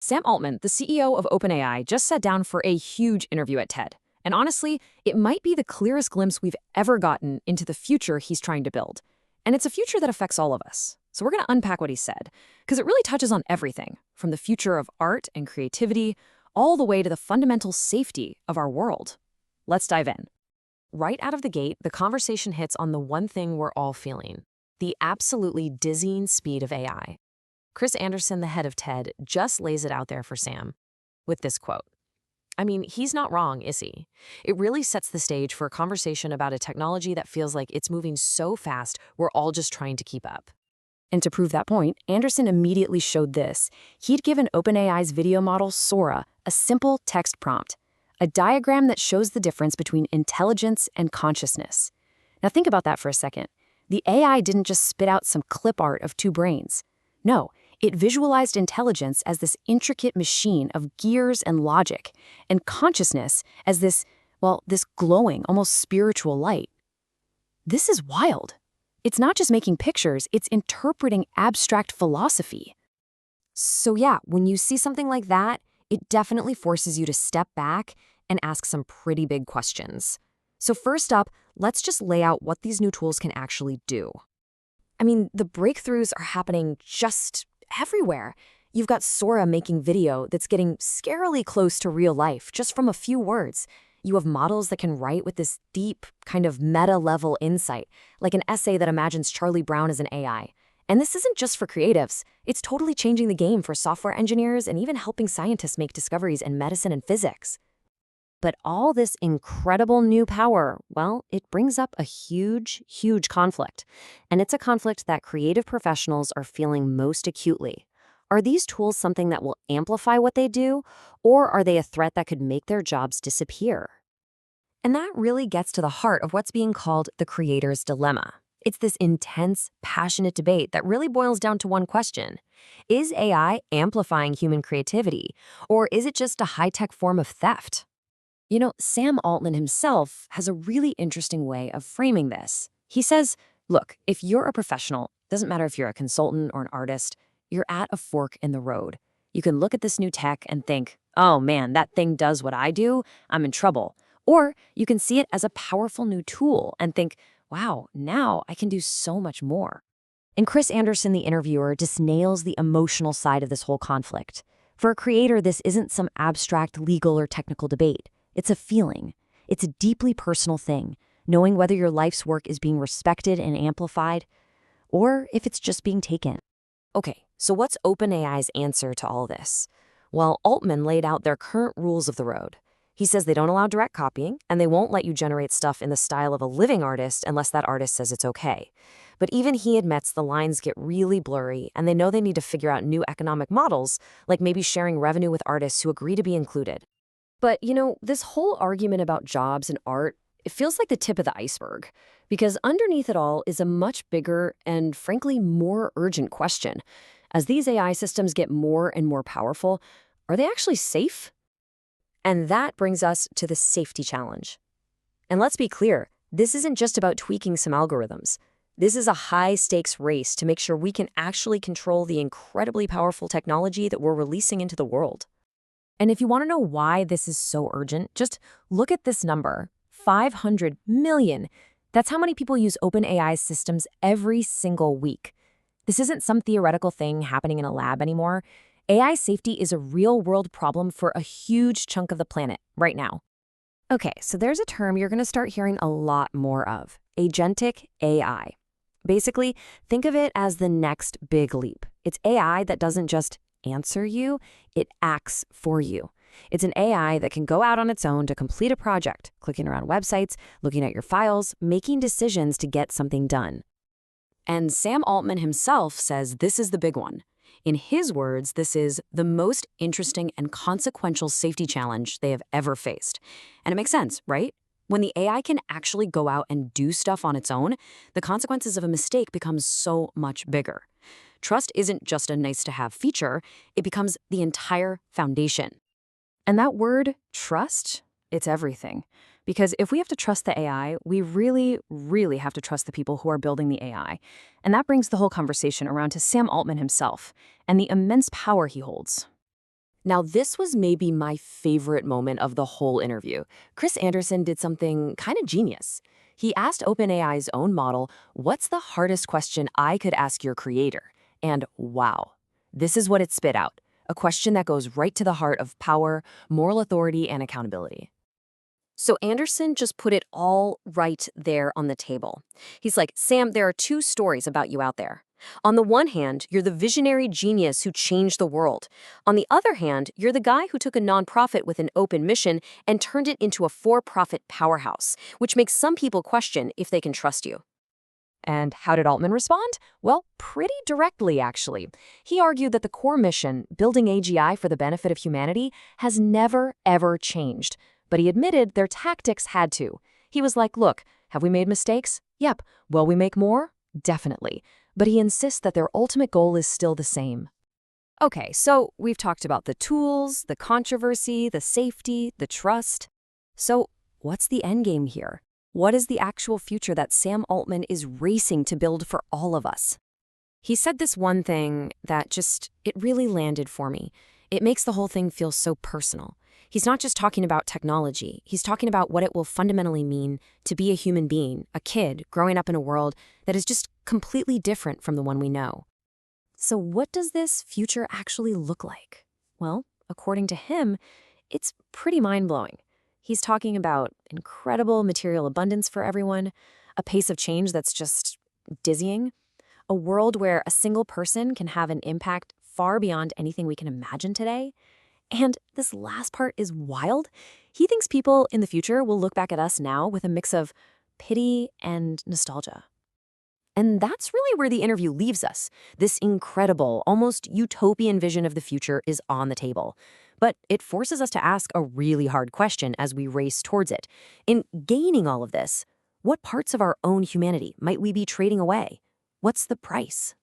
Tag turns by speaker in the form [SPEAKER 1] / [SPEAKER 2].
[SPEAKER 1] Sam Altman, the CEO of OpenAI, just sat down for a huge interview at TED. And honestly, it might be the clearest glimpse we've ever gotten into the future he's trying to build. And it's a future that affects all of us. So we're going to unpack what he said, because it really touches on everything, from the future of art and creativity, all the way to the fundamental safety of our world. Let's dive in. Right out of the gate, the conversation hits on the one thing we're all feeling: the absolutely dizzying speed of AI. Chris Anderson, the head of TED, just lays it out there for Sam with this quote. I mean, he's not wrong, is he? It really sets the stage for a conversation about a technology that feels like it's moving so fast we're all just trying to keep up. And to prove that point, Anderson immediately showed this. He'd given OpenAI's video model Sora a simple text prompt, a diagram that shows the difference between intelligence and consciousness. Now think about that for a second. The AI didn't just spit out some clip art of two brains. No, it visualized intelligence as this intricate machine of gears and logic, and consciousness as this glowing, almost spiritual light. This is wild. It's not just making pictures, it's interpreting abstract philosophy. So yeah, when you see something like that, it definitely forces you to step back and ask some pretty big questions. So first up, let's just lay out what these new tools can actually do. I mean, the breakthroughs are happening just everywhere. You've got Sora making video that's getting scarily close to real life just from a few words. You have models that can write with this deep, kind of meta-level insight, like an essay that imagines Charlie Brown as an AI. And this isn't just for creatives. It's totally changing the game for software engineers and even helping scientists make discoveries in medicine and physics. But all this incredible new power, well, it brings up a huge, huge conflict. And it's a conflict that creative professionals are feeling most acutely. Are these tools something that will amplify what they do, or are they a threat that could make their jobs disappear? And that really gets to the heart of what's being called the creator's dilemma. It's this intense, passionate debate that really boils down to one question. Is AI amplifying human creativity, or is it just a high-tech form of theft? You know, Sam Altman himself has a really interesting way of framing this. He says, look, if you're a professional, doesn't matter if you're a consultant or an artist, you're at a fork in the road. You can look at this new tech and think, oh man, that thing does what I do, I'm in trouble. Or you can see it as a powerful new tool and think, wow, now I can do so much more. And Chris Anderson, the interviewer, just nails the emotional side of this whole conflict. For a creator, this isn't some abstract legal or technical debate. It's a feeling. It's a deeply personal thing, knowing whether your life's work is being respected and amplified, or if it's just being taken. Okay, so what's OpenAI's answer to all this? Well, Altman laid out their current rules of the road. He says they don't allow direct copying, and they won't let you generate stuff in the style of a living artist unless that artist says it's okay. But even he admits the lines get really blurry, and they know they need to figure out new economic models, like maybe sharing revenue with artists who agree to be included. But, you know, this whole argument about jobs and art, it feels like the tip of the iceberg, because underneath it all is a much bigger and, frankly, more urgent question. As these AI systems get more and more powerful, are they actually safe? And that brings us to the safety challenge. And let's be clear, this isn't just about tweaking some algorithms. This is a high-stakes race to make sure we can actually control the incredibly powerful technology that we're releasing into the world. And if you want to know why this is so urgent, just look at this number, 500 million. That's how many people use OpenAI's systems every single week. This isn't some theoretical thing happening in a lab anymore. AI safety is a real-world problem for a huge chunk of the planet right now. Okay, so there's a term you're going to start hearing a lot more of, agentic AI. Basically, think of it as the next big leap. It's AI that doesn't just answer you, it acts for you. It's an AI that can go out on its own to complete a project, clicking around websites, looking at your files, making decisions to get something done. And Sam Altman himself says this is the big one. In his words, this is the most interesting and consequential safety challenge they have ever faced. And it makes sense, right? When the AI can actually go out and do stuff on its own, the consequences of a mistake become so much bigger. Trust isn't just a nice-to-have feature, it becomes the entire foundation. And that word, trust, it's everything. Because if we have to trust the AI, we really, really have to trust the people who are building the AI. And that brings the whole conversation around to Sam Altman himself and the immense power he holds. Now, this was maybe my favorite moment of the whole interview. Chris Anderson did something kind of genius. He asked OpenAI's own model, "What's the hardest question I could ask your creator?" And wow, this is what it spit out. A question that goes right to the heart of power, moral authority, and accountability. So Anderson just put it all right there on the table. He's like, "Sam, there are two stories about you out there. On the one hand, you're the visionary genius who changed the world. On the other hand, you're the guy who took a nonprofit with an open mission and turned it into a for-profit powerhouse, which makes some people question if they can trust you." And how did Altman respond? Well, pretty directly, actually. He argued that the core mission, building AGI for the benefit of humanity, has never, ever changed. But he admitted their tactics had to. He was like, "Look, have we made mistakes? Yep. Will we make more? Definitely." But he insists that their ultimate goal is still the same. Okay, so we've talked about the tools, the controversy, the safety, the trust. So what's the end game here? What is the actual future that Sam Altman is racing to build for all of us? He said this one thing that it really landed for me. It makes the whole thing feel so personal. He's not just talking about technology. He's talking about what it will fundamentally mean to be a human being, a kid growing up in a world that is just completely different from the one we know. So what does this future actually look like? Well, according to him, it's pretty mind-blowing. He's talking about incredible material abundance for everyone, a pace of change that's just dizzying, a world where a single person can have an impact far beyond anything we can imagine today. And this last part is wild. He thinks people in the future will look back at us now with a mix of pity and nostalgia. And that's really where the interview leaves us. This incredible, almost utopian vision of the future is on the table. But it forces us to ask a really hard question as we race towards it. In gaining all of this, what parts of our own humanity might we be trading away? What's the price?